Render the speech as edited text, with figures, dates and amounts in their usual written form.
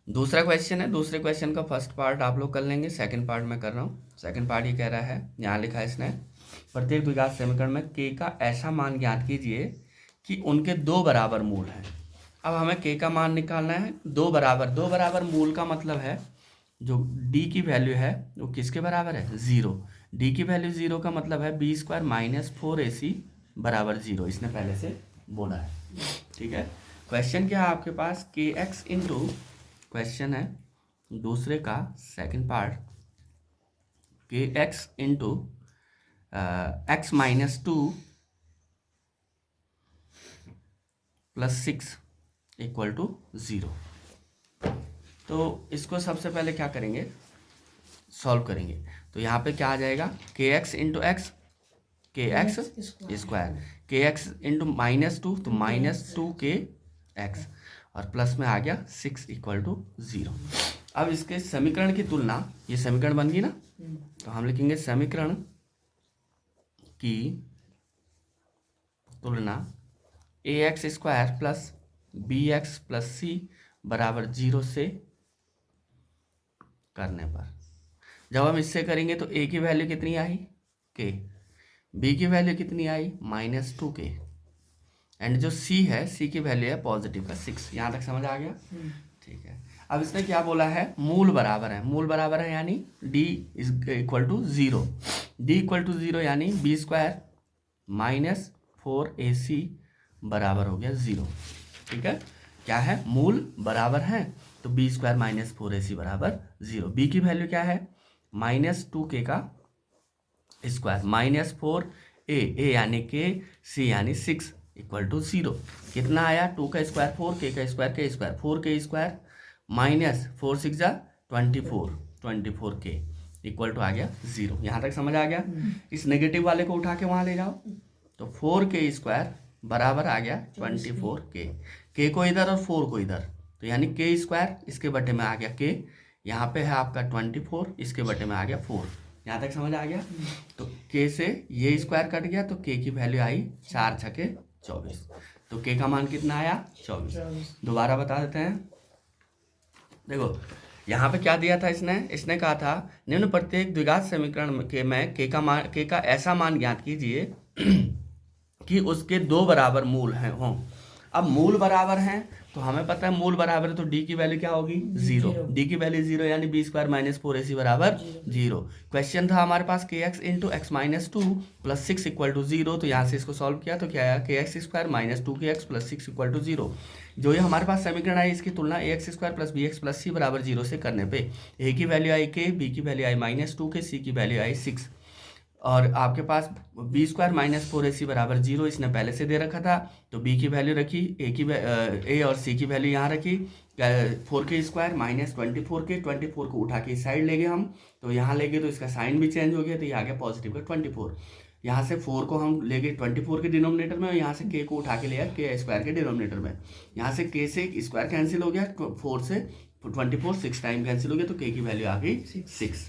दूसरा क्वेश्चन है, दूसरे क्वेश्चन का फर्स्ट पार्ट आप लोग कर लेंगे, सेकंड पार्ट मैं कर रहा हूँ। सेकंड पार्ट ये कह रहा है, यहाँ लिखा है इसने, प्रत्येक द्विघात समीकरण में k का ऐसा मान ज्ञात कीजिए कि उनके दो बराबर मूल हैं। अब हमें k का मान निकालना है दो बराबर मूल का मतलब है जो d की वैल्यू है वो किसके बराबर है, 0। d की वैल्यू 0 का मतलब है b स्क्वायर माइनस 4ac बराबर 0, इसने पहले से बोला है। ठीक है, क्वेश्चन क्या है आपके पास, के एक्स इंटू, क्वेश्चन है दूसरे का second part, K x into x minus 2 plus 6 equal to 0। तो इसको सबसे पहले क्या करेंगे, सॉल्व करेंगे। तो यहाँ पे क्या आ जाएगा, के एक्स इंटू एक्स, के एक्स स्क्वायर, के एक्स इंटू माइनस 2 तो माइनस 2 के एक्स, और प्लस में आ गया 6 इक्वल टू 0। अब इसके समीकरण की तुलना, ये समीकरण बन गई ना, तो हम लिखेंगे समीकरण की तुलना a x square plus b x plus c बराबर 0 से करने पर, जब हम इससे करेंगे तो ए की वैल्यू कितनी आई, के, बी की वैल्यू कितनी आई, माइनस 2 के, एंड जो सी है, सी की वैल्यू है पॉजिटिव का 6। यहाँ तक समझ आ गया। ठीक है, अब इसने क्या बोला है, मूल बराबर है, मूल बराबर है यानी d is equal to 0, D equal to 0 यानी बी स्क्वायर माइनस 4ac बराबर हो गया 0। ठीक है, क्या है, मूल बराबर है, तो बी स्क्वायर माइनस 4ac बराबर 0। बी की वैल्यू क्या है, माइनस 2k का स्क्वायर माइनस 4a यानी के, सी यानी 6 इक्वल टू 0। कितना आया, 2 का स्क्वायर 4, के का स्क्वायर के स्क्वायर, 4k स्क्वायर माइनस 4 6 जा 24 के इक्वल टू आ गया 0। यहाँ तक समझ आ गया। इस नेगेटिव वाले को उठा के वहाँ ले जाओ, तो 4k स्क्वायर बराबर आ गया 24k, के को इधर और 4 को इधर, तो यानी के स्क्वायर इसके बटे में आ गया k, यहाँ पे है आपका 24, इसके बटे में आ गया 4। यहाँ तक समझ आ गया। तो k से ये स्क्वायर कट गया, तो k की वैल्यू आई 4 छके 24, तो k का मान कितना आया, 24। दोबारा बता देते हैं, देखो यहाँ पे क्या दिया था इसने कहा था निम्न प्रत्येक द्विघात समीकरण के में के का ऐसा मान ज्ञात कीजिए कि उसके दो बराबर मूल हैं हों। अब मूल बराबर हैं तो हमें पता है मूल बराबर है, तो d की वैल्यू क्या होगी, 0, d की वैल्यू 0 यानी बी स्क्वायर माइनस 4ac बराबर 0। क्वेश्चन था हमारे पास K x into x minus 2 plus 6 equal to 0, तो यहाँ से इसको सॉल्व किया तो क्या आया, के एक्स स्क्वायर माइनस 2 के एक्स प्लस 6 इक्वल टू 0। जो ये हमारे पास समीकरण आई इसकी तुलना a x square plus b x plus c बराबर 0 से करने पे ए की वैल्यू आई के, बी की वैल्यू आई माइनस 2 के, सी की वैल्यू आई 6, और आपके पास बी स्क्वायर माइनस 4ac बराबर 0 इसने पहले से दे रखा था, तो b की वैल्यू रखी, ए और c की वैल्यू यहाँ रखी, 4k स्क्वायर माइनस 24 को उठा के इस साइड ले गए हम, तो यहाँ ले गए तो इसका साइन भी चेंज हो गया, तो ये आ गया पॉजिटिव का 24। यहाँ से 4 को हम ले गए 24 के डिनोमिनेटर में, और यहाँ से k को उठा के लिया के स्क्वायर के डिनोमिनेटर में। यहाँ से k से स्क्वायर कैंसिल हो गया, 4 से 24 6 टाइम कैंसिल हो गया, तो k की वैल्यू आ गई 6।